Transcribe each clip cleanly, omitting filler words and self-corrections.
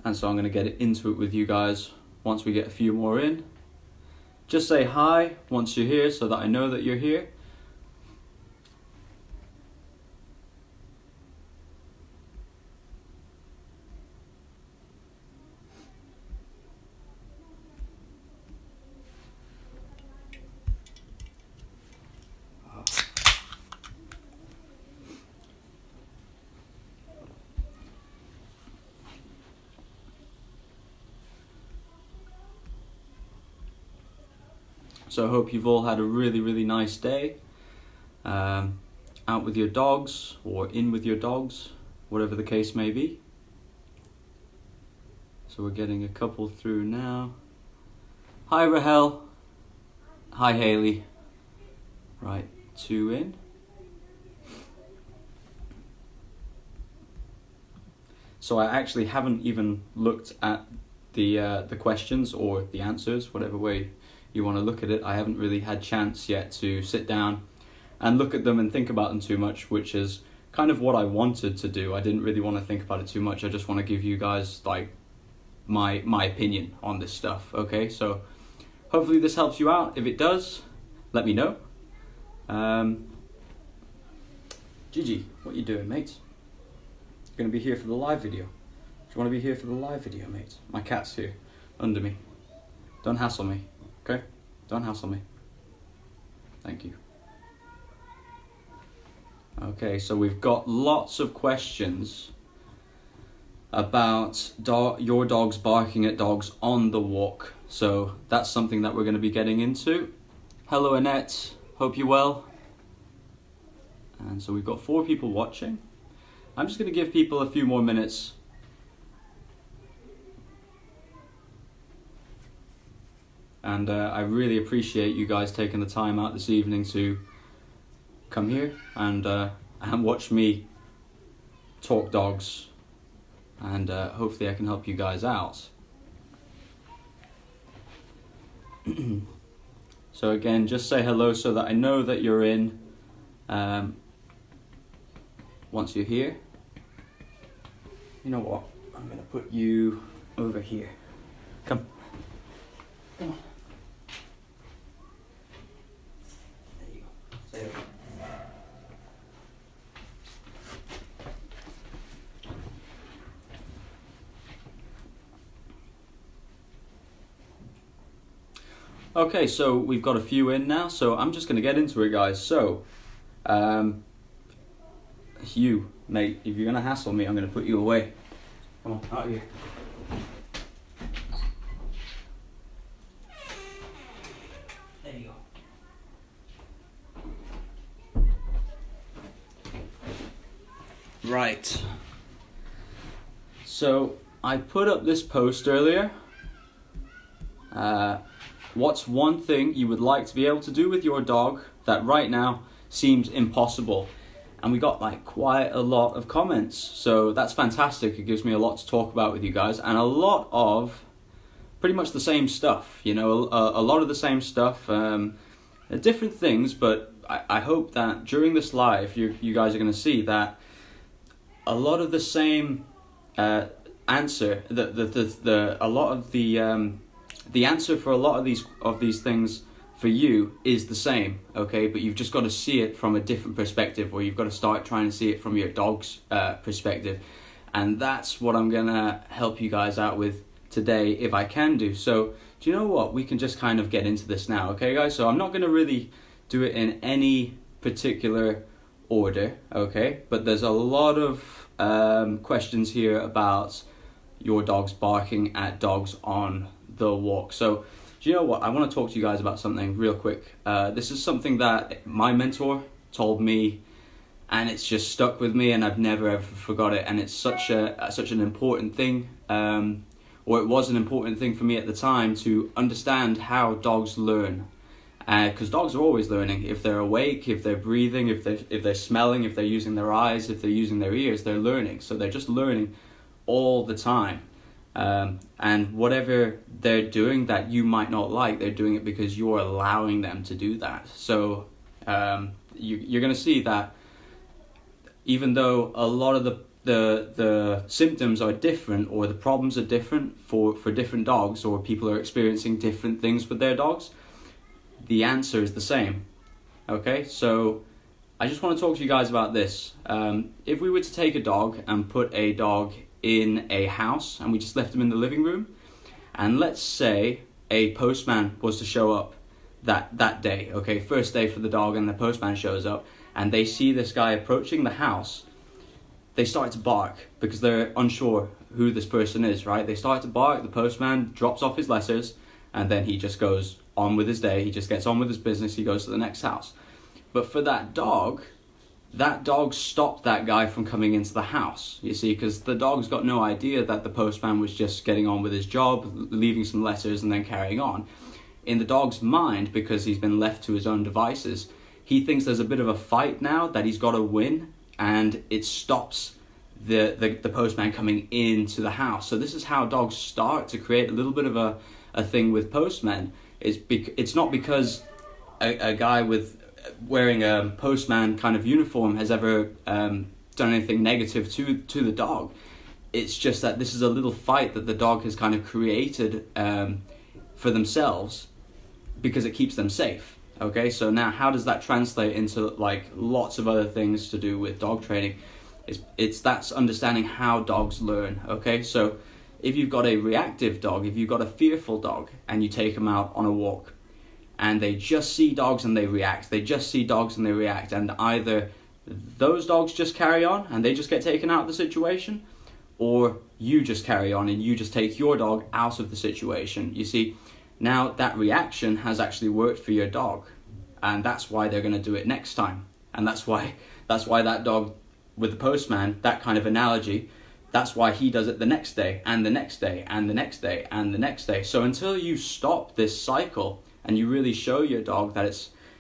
and so I'm going to get into it with you guys once we get a few more in. Just say hi once you're here so that I know that you're here. So I hope you've all had a really nice day, out with your dogs or in with your dogs, whatever the case may be. So we're getting a couple through now. Hi Rahel. Hi Haley. Right, 2 in. So I actually haven't even looked at the questions or the answers, whatever way you want to look at it. I haven't really had chance yet to sit down and look at them and think about them too much, which is kind of what I wanted to do. I didn't really want to think about it too much. I just want to give you guys like my opinion on this stuff. Okay, so hopefully this helps you out. If it does, let me know. Gigi, what you doing, mate? You're gonna be here for the live video. Do you want to be here for the live video, mate? My cat's here under me. Don't hassle me. Okay? Don't hassle me. Thank you. Okay, so we've got lots of questions about your dogs barking at dogs on the walk. So that's something that we're going to be getting into. Hello Annette, hope you're well. And so we've got 4 people watching. I'm just going to give people a few more minutes. And I really appreciate you guys taking the time out this evening to come here and watch me talk dogs. And hopefully I can help you guys out. So again, just say hello so that I know that you're in once you're here. You know what? I'm going to put you over here. Come. Come on. Okay, so we've got a few in now, so I'm just going to get into it, guys. So, you, mate, if you're going to hassle me, I'm going to put you away. Come on, out of here. There you go. Right. So, I put up this post earlier. What's one thing you would like to be able to do with your dog that right now seems impossible? And we got like quite a lot of comments, so that's fantastic. It gives me a lot to talk about with you guys, and a lot of pretty much the same stuff, you know, a lot of the same stuff, different things, but I hope that during this live you guys are going to see that a lot of the same answer, the answer for a lot of these things for you is the same, okay? But you've just got to see it from a different perspective, or you've got to start trying to see it from your dog's perspective. And that's what I'm gonna help you guys out with today, if I can do. So, do you know what? We can just kind of get into this now, okay, guys? So I'm not gonna really do it in any particular order, okay? But there's a lot of questions here about your dogs barking at dogs on the walk. So, do you know what? I want to talk to you guys about something real quick. This is something that my mentor told me, and it's just stuck with me, and I've never ever forgot it. And it's such an important thing, or it was an important thing for me at the time to understand how dogs learn. Because dogs are always learning. If they're awake, if they're breathing, if they're smelling, if they're using their eyes, if they're using their ears, they're learning. So they're just learning all the time. And whatever they're doing that you might not like, they're doing it because you're allowing them to do that. So you're going to see that even though a lot of the symptoms are different, or the problems are different for different dogs, or people are experiencing different things with their dogs, the answer is the same. Okay, so I just want to talk to you guys about this. If we were to take a dog and put a dog in a house and we just left him in the living room, and let's say a postman was to show up that day, okay, first day for the dog, and the postman shows up and they see this guy approaching the house, they start to bark because they're unsure who this person is, right? They start to bark, the postman drops off his letters, and then he just goes on with his day, he just gets on with his business, he goes to the next house. But for that dog stopped that guy from coming into the house, you see, because the dog's got no idea that the postman was just getting on with his job, leaving some letters and then carrying on. In the dog's mind, because he's been left to his own devices, he thinks there's a bit of a fight now that he's got to win, and it stops the postman coming into the house. So this is how dogs start to create a little bit of a thing with postmen. It's not because a guy with wearing a postman kind of uniform has ever done anything negative to the dog. It's just that this is a little fight that the dog has kind of created for themselves because it keeps them safe. Okay, so now how does that translate into like lots of other things to do with dog training? That's understanding how dogs learn. Okay, so if you've got a reactive dog, if you've got a fearful dog and you take them out on a walk and they just see dogs and they react, and either those dogs just carry on and they just get taken out of the situation, or you just carry on and you just take your dog out of the situation. You see, now that reaction has actually worked for your dog, and that's why they're going to do it next time. And that's why that dog with the postman, that kind of analogy, that's why he does it the next day and the next day and the next day and the next day. So until you stop this cycle and you really show your dog that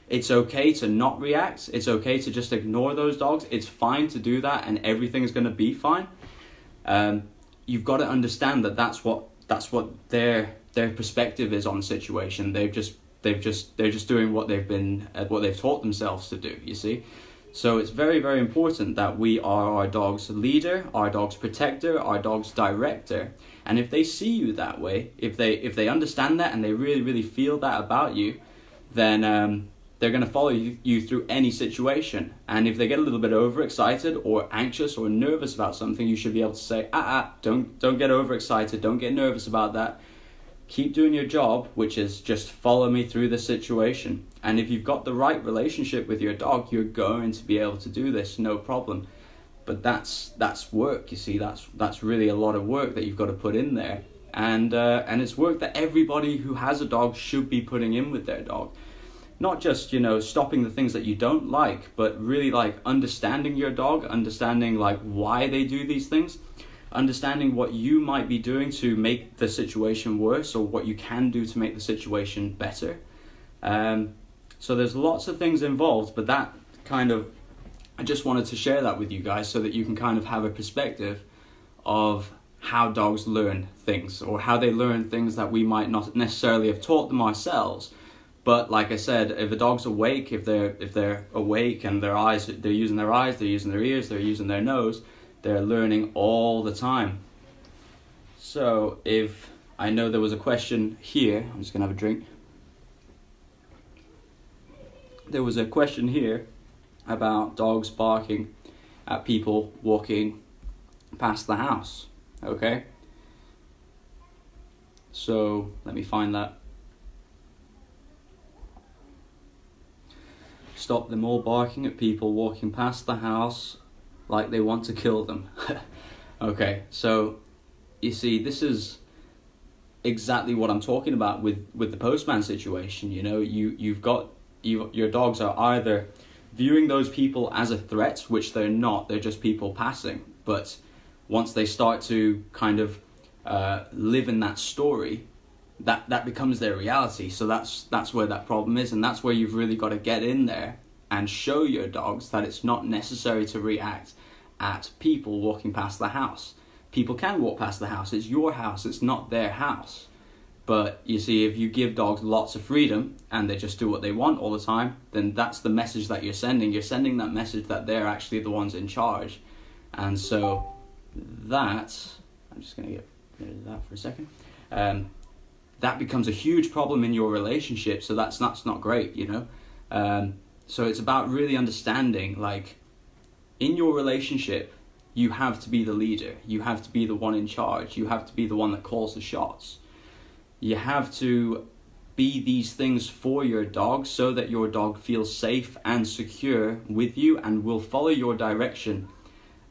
it's okay to not react, it's okay to just ignore those dogs, it's fine to do that and everything's going to be fine. You've got to understand that that's what their perspective is on the situation. They're just doing what they've taught themselves to do, you see. So it's very, very important that we are our dog's leader, our dog's protector, our dog's director. And if they see you that way, if they understand that and they really, really feel that about you, then they're going to follow you through any situation. And if they get a little bit overexcited or anxious or nervous about something, you should be able to say, don't get overexcited, don't get nervous about that. Keep doing your job, which is just follow me through the situation. And if you've got the right relationship with your dog, you're going to be able to do this, no problem. But that's work, you see. That's really a lot of work that you've got to put in there. And it's work that everybody who has a dog should be putting in with their dog. Not just, stopping the things that you don't like, but really like understanding your dog, understanding like why they do these things, understanding what you might be doing to make the situation worse or what you can do to make the situation better. So there's lots of things involved, but I just wanted to share that with you guys so that you can kind of have a perspective of how dogs learn things, or how they learn things that we might not necessarily have taught them ourselves. But like I said, if a dog's awake, if they're awake and they're using their eyes, they're using their ears, they're using their nose, they're learning all the time. So if I know there was a question here, I'm just gonna have a drink. There was a question here about dogs barking at people walking past the house. Okay, so let me find that. Stop them all barking at people walking past the house like they want to kill them. Okay, so you see, this is exactly what I'm talking about with the postman situation. Your dogs are either viewing those people as a threat, which they're not, they're just people passing. But once they start to kind of live in that story, that becomes their reality. So that's where that problem is, and that's where you've really got to get in there and show your dogs that it's not necessary to react at people walking past the house. People can walk past the house, it's your house, it's not their house. But you see, if you give dogs lots of freedom and they just do what they want all the time, then that's the message that you're sending. You're sending that message that they're actually the ones in charge. And so that, I'm just going to get rid of that for a second. That becomes a huge problem in your relationship, so that's not great, you know. So it's about really understanding, like, in your relationship, you have to be the leader. You have to be the one in charge. You have to be the one that calls the shots. You have to be these things for your dog so that your dog feels safe and secure with you and will follow your direction,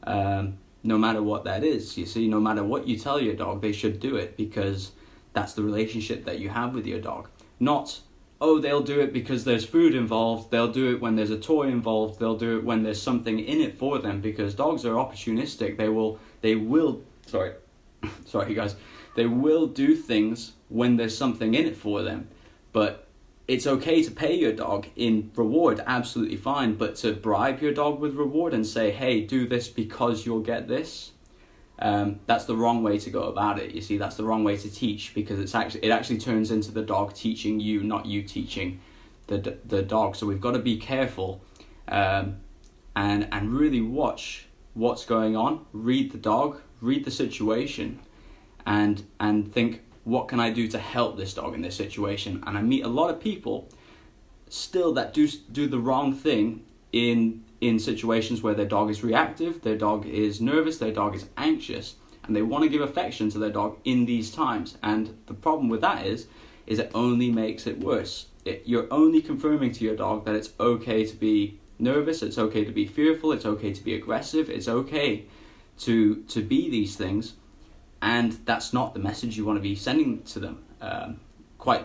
no matter what that is. You see, no matter what you tell your dog, they should do it, because that's the relationship that you have with your dog. Not, oh, they'll do it because there's food involved, they'll do it when there's a toy involved, they'll do it when there's something in it for them, because dogs are opportunistic. They will sorry guys, they will do things when there's something in it for them. But it's okay to pay your dog in reward, absolutely fine, but to bribe your dog with reward and say, hey, do this because you'll get this, that's the wrong way to go about it. You see, that's the wrong way to teach, because it actually turns into the dog teaching you, not you teaching the dog. So we've got to be careful, and really watch what's going on, read the dog, read the situation, and think, what can I do to help this dog in this situation? And I meet a lot of people still that do the wrong thing in situations where their dog is reactive, their dog is nervous, their dog is anxious, and they want to give affection to their dog in these times. And the problem with that is it only makes it worse. You're only confirming to your dog that it's okay to be nervous, it's okay to be fearful, it's okay to be aggressive, it's okay to be these things. And that's not the message you want to be sending to them.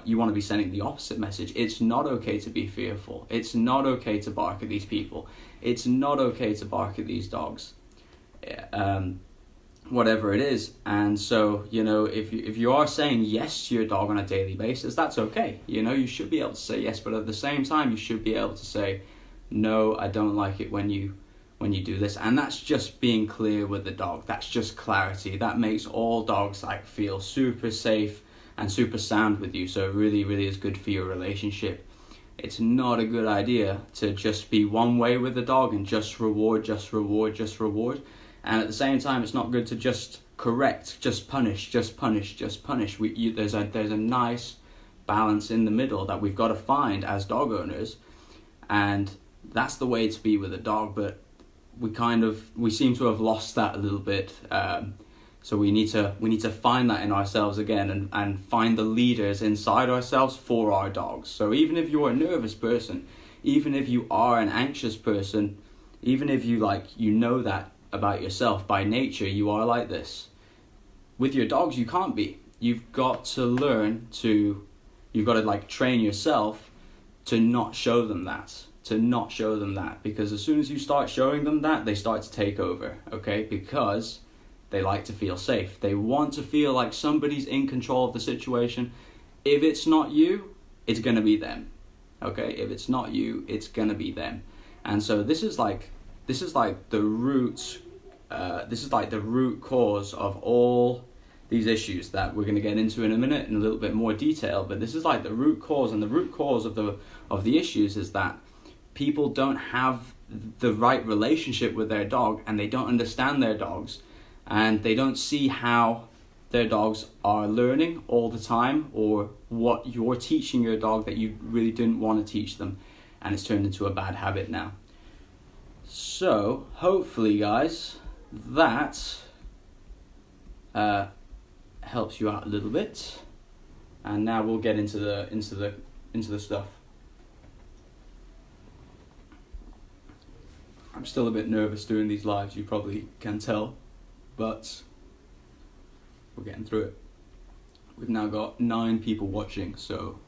You want to be sending the opposite message. It's not okay to be fearful. It's not okay to bark at these people. It's not okay to bark at these dogs. Whatever it is. And so, you know, if you are saying yes to your dog on a daily basis, that's okay. You know, you should be able to say yes, but at the same time, you should be able to say, no, I don't like it when you do this. And that's just being clear with the dog. That's just clarity. That makes all dogs like feel super safe and super sound with you. So it really, really is good for your relationship. It's not a good idea to just be one way with the dog and just reward. And at the same time, it's not good to just correct, just punish. There's a nice balance in the middle that we've got to find as dog owners. And that's the way to be with a dog, but we seem to have lost that a little bit. So we need to find that in ourselves again, and find the leaders inside ourselves for our dogs. So even if you're a nervous person, even if you are an anxious person, even if you know that about yourself by nature, you are like this. With your dogs, you can't be. You've got to train yourself to not show them that. Because as soon as you start showing them that, they start to take over, okay? Because they like to feel safe. They want to feel like somebody's in control of the situation. If it's not you, it's going to be them, okay? If it's not you, it's going to be them. And so this is like the root cause of all these issues that we're going to get into in a minute in a little bit more detail. But this is like the root cause, and the root cause of the issues is that people don't have the right relationship with their dog, and they don't understand their dogs, and they don't see how their dogs are learning all the time, or what you're teaching your dog that you really didn't want to teach them, and it's turned into a bad habit now. So hopefully, guys, that helps you out a little bit, and now we'll get into the stuff. I'm still a bit nervous doing these lives, you probably can tell, but we're getting through it. We've now got 9 people watching, so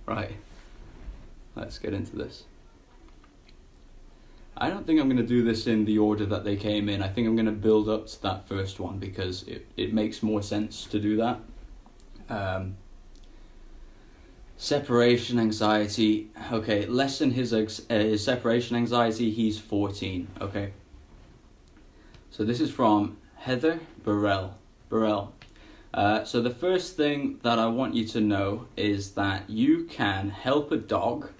right, let's get into this. I don't think I'm going to do this in the order that they came in. I think I'm going to build up to that first one, because it makes more sense to do that. Separation anxiety. Okay, lessen his separation anxiety. He's 14. Okay. So this is from Heather Burrell. So the first thing that I want you to know is that you can help a dog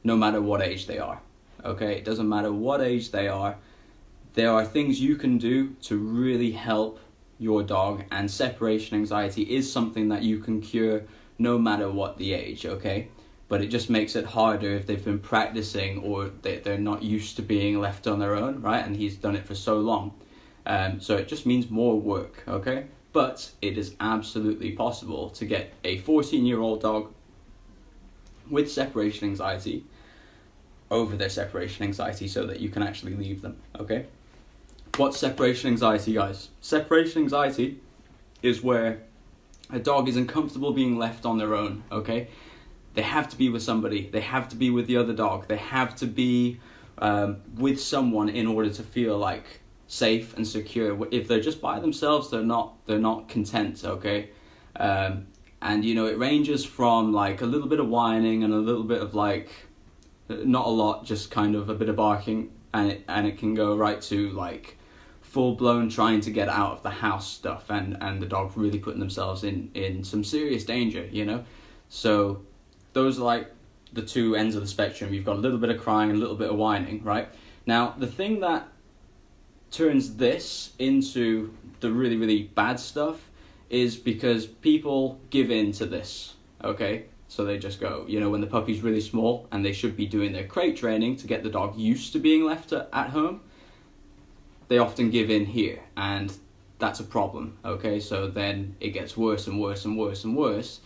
no matter what age they are. okay? It doesn't matter what age they are. There are things you can do to really help your dog, and separation anxiety is something that you can cure no matter what the age, okay? But it just makes it harder if they've been practicing or they're not used to being left on their own, right? And he's done it for so long. So it just means more work, okay? But it is absolutely possible to get a 14-year-old dog with separation anxiety over their separation anxiety so that you can actually leave them, okay? What's separation anxiety, guys? Separation anxiety is where a dog is uncomfortable being left on their own, okay? They have to be with somebody. They have to be with the other dog. They have to be with someone in order to feel like safe and secure. If they're just by themselves, they're not content, okay? And you know, it ranges from like a little bit of whining and a little bit of like, not a lot, just kind of a bit of barking, and it can go right to like full-blown trying to get out of the house stuff, and the dog really putting themselves in some serious danger, you know? So those are like the two ends of the spectrum. You've got a little bit of crying and a little bit of whining, right? Now, the thing that turns this into the really, really bad stuff is because people give in to this, okay? So they just go, you know, when the puppy's really small and they should be doing their crate training to get the dog used to being left at home, they often give in here, and that's a problem, okay? So then it gets worse and worse and worse and worse,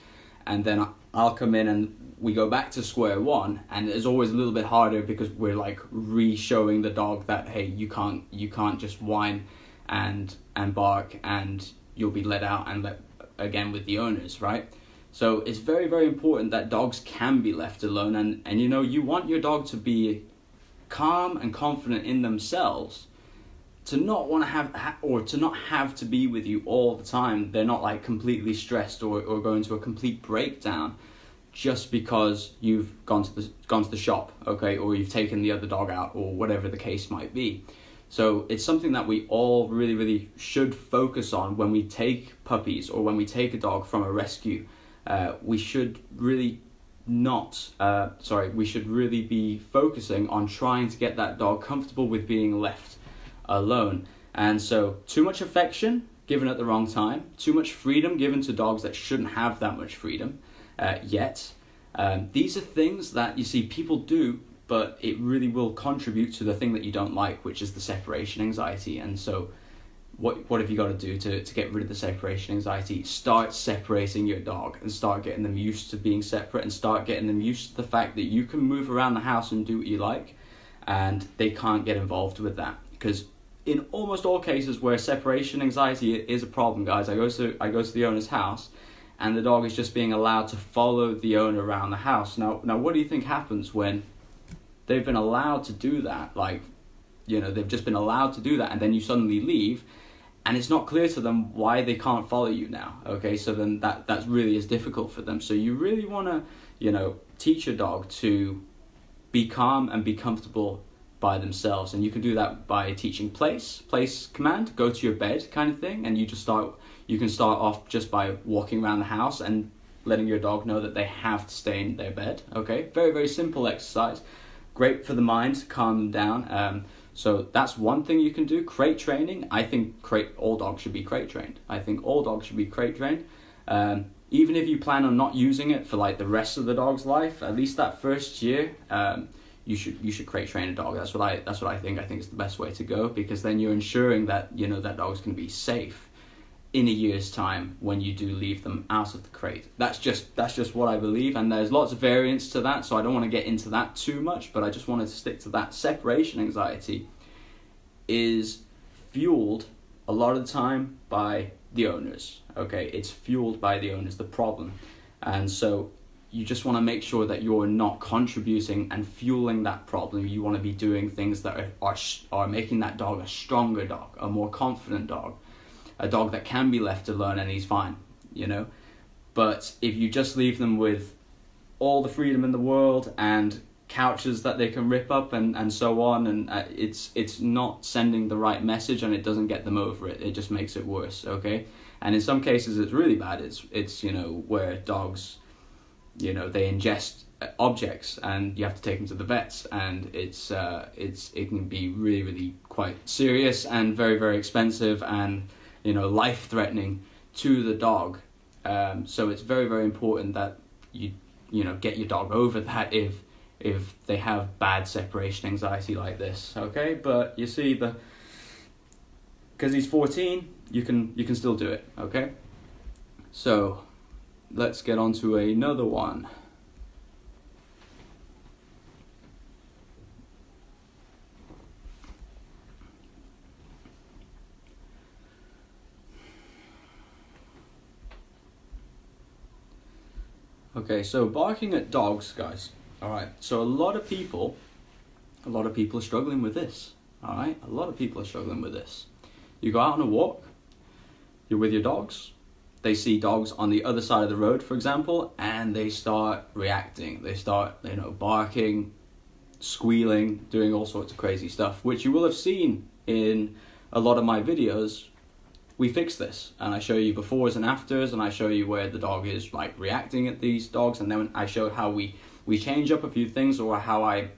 and then I'll come in and we go back to square one, and it's always a little bit harder because we're like re-showing the dog that, hey, you can't just whine and bark and you'll be let out and let again with the owners, right? So it's very, very important that dogs can be left alone, and you know, you want your dog to be calm and confident in themselves, to not want to have or to not have to be with you all the time. They're not like completely stressed or going to a complete breakdown just because you've gone to the shop, okay, or you've taken the other dog out, or whatever the case might be. So it's something that we all really, really should focus on when we take puppies or when we take a dog from a rescue. We should really we should really be focusing on trying to get that dog comfortable with being left alone. And so too much affection given at the wrong time, too much freedom given to dogs that shouldn't have that much freedom yet. These are things that you see people do, but it really will contribute to the thing that you don't like, which is the separation anxiety. And so what have you got to do to get rid of the separation anxiety? Start separating your dog and start getting them used to being separate, and start getting them used to the fact that you can move around the house and do what you like, and they can't get involved with that. Because in almost all cases where separation anxiety is a problem, guys, I go to the owner's house and the dog is just being allowed to follow the owner around the house. Now what do you think happens when they've been allowed to do that? Like, you know, they've just been allowed to do that, and then you suddenly leave and it's not clear to them why they can't follow you now, okay? So then that really is difficult for them. So you really want to, you know, teach your dog to be calm and be comfortable by themselves, and you can do that by teaching place command, go to your bed kind of thing, and you can start off just by walking around the house and letting your dog know that they have to stay in their bed, okay? Very, very simple exercise, great for the mind to calm them down. So that's one thing you can do. Crate training, I think all dogs should be crate trained. Even if you plan on not using it for like the rest of the dog's life, at least that first year, you should crate train a dog. That's what I think. I think it's the best way to go, because then you're ensuring that, you know, that dog's going to be safe in a year's time when you do leave them out of the crate. That's just what I believe, and there's lots of variants to that, so I don't want to get into that too much, but I just wanted to stick to that. Separation anxiety is fueled a lot of the time by the owners, okay? It's fueled by the owners, the problem. And so you just want to make sure that you're not contributing and fueling that problem. You want to be doing things that are making that dog a stronger dog, a more confident dog, a dog that can be left alone and he's fine, you know? But if you just leave them with all the freedom in the world and couches that they can rip up and so on, and it's not sending the right message, and it doesn't get them over it. It just makes it worse, okay? And in some cases it's really bad. It's you know, where dogs, you know, they ingest objects, and you have to take them to the vets, and it can be really, really quite serious and very, very expensive, and life threatening to the dog. So it's very, very important that you get your dog over that if they have bad separation anxiety like this. Okay, but you see, because he's 14, you can still do it. Okay, so let's get on to another one. Okay, so barking at dogs, guys. All right, so a lot of people are struggling with this. All right, a lot of people are struggling with this. You go out on a walk, you're with your dogs, they see dogs on the other side of the road, for example, and they start reacting. They start, barking, squealing, doing all sorts of crazy stuff, which you will have seen in a lot of my videos. We fix this, and I show you befores and afters, and I show you where the dog is like reacting at these dogs, and then I show how we change up a few things, or how I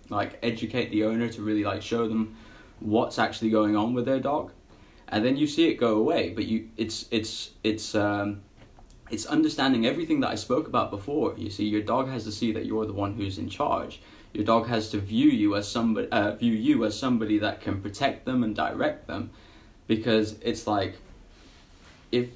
educate the owner to really show them what's actually going on with their dog, and then you see it go away. But it's understanding everything that I spoke about before. You see, your dog has to see that you're the one who's in charge. Your dog has to view you as somebody that can protect them and direct them, because it's like, if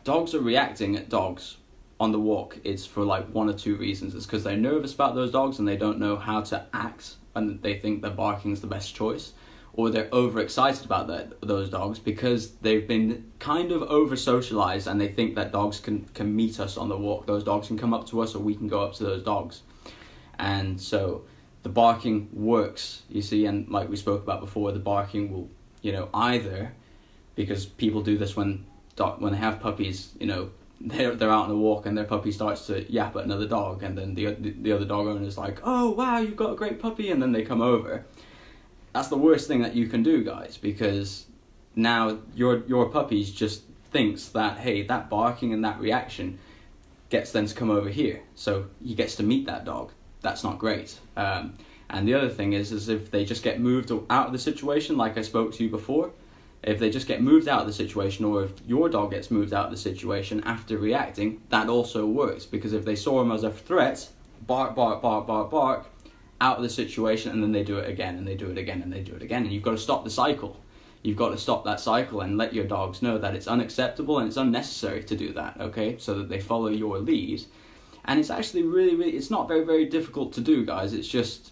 dogs are reacting at dogs on the walk, it's for one or two reasons. It's because they're nervous about those dogs and they don't know how to act, and they think that barking is the best choice, or they're overexcited about those dogs because they've been kind of over socialized, and they think that dogs can meet us on the walk. Those dogs can come up to us, or we can go up to those dogs. And so the barking works, you see, and like we spoke about before, the barking will, either, because people do this when they have puppies, they're out on a walk and their puppy starts to yap at another dog, and then the other dog owner is like, oh wow, you've got a great puppy, and then they come over. That's the worst thing that you can do, guys, because now your puppy just thinks that, hey, that barking and that reaction gets them to come over here, so he gets to meet that dog. That's not great. And the other thing is if they just get moved out of the situation, like I spoke to you before, if they just get moved out of the situation, or if your dog gets moved out of the situation after reacting, that also works, because if they saw him as a threat, bark, bark, bark, bark, bark, out of the situation, and then they do it again, and they do it again, and they do it again, and you've got to stop the cycle. You've got to stop that cycle and let your dogs know that it's unacceptable and it's unnecessary to do that, okay? So that they follow your lead. And it's actually really, really, it's not very, very difficult to do, guys. It's just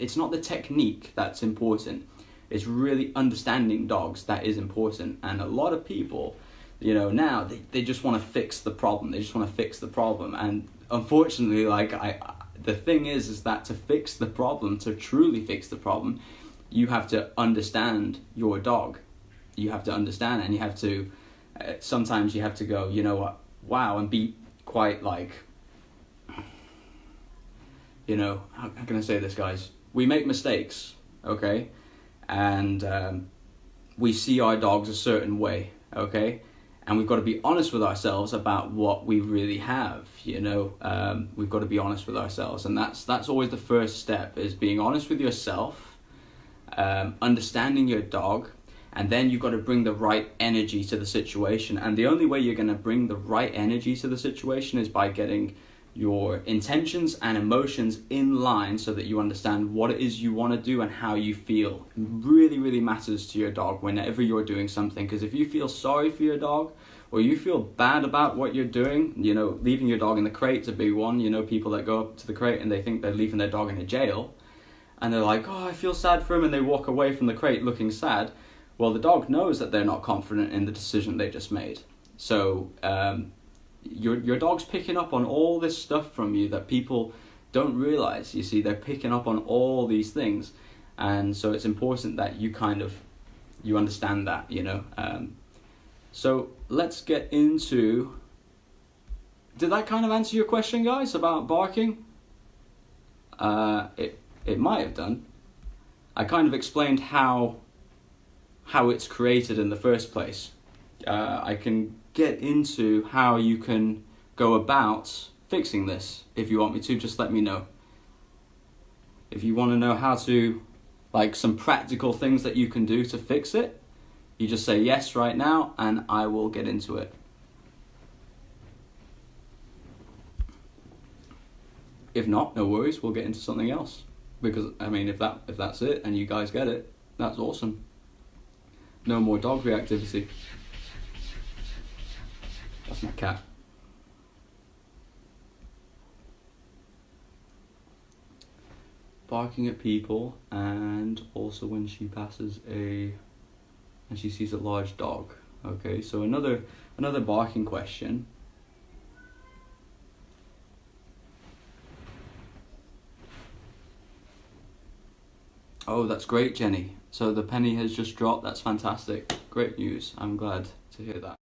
it's not the technique that's important. It's really understanding dogs that is important. And a lot of people, now they just want to fix the problem. They just want to fix the problem. And unfortunately, the thing is that to fix the problem, to truly fix the problem, you have to understand your dog. You have to understand, and you have to, sometimes you have to go, wow, and be quite how can I say this, guys? We make mistakes, okay? And we see our dogs a certain way, okay? And we've got to be honest with ourselves about what we really have, We've got to be honest with ourselves. And that's always the first step, is being honest with yourself, understanding your dog, and then you've got to bring the right energy to the situation. And the only way you're going to bring the right energy to the situation is by getting your intentions and emotions in line, so that you understand what it is you want to do and how you feel. It really, really matters to your dog whenever you're doing something, because if you feel sorry for your dog, or you feel bad about what you're doing, leaving your dog in the crate's a big one. People that go up to the crate and they think they're leaving their dog in a jail, and they're like, oh, I feel sad for him, and they walk away from the crate looking sad. Well, the dog knows that they're not confident in the decision they just made. So your dog's picking up on all this stuff from you that people don't realize. You see, they're picking up on all these things, and so it's important that you understand that. So let's get into. Did that kind of answer your question, guys, about barking? It might have done. I kind of explained how it's created in the first place. I can get into how you can go about fixing this. If you want me to, just let me know. If you want to know how to, like some practical things that you can do to fix it, you just say yes right now and I will get into it. If not, no worries, we'll get into something else. Because, I mean, if that's it and you guys get it, that's awesome. No more dog reactivity. That's my cat. Barking at people, and also when she passes and she sees a large dog. Okay, so another barking question. Oh, that's great, Jenny. So the penny has just dropped. That's fantastic. Great news. I'm glad to hear that.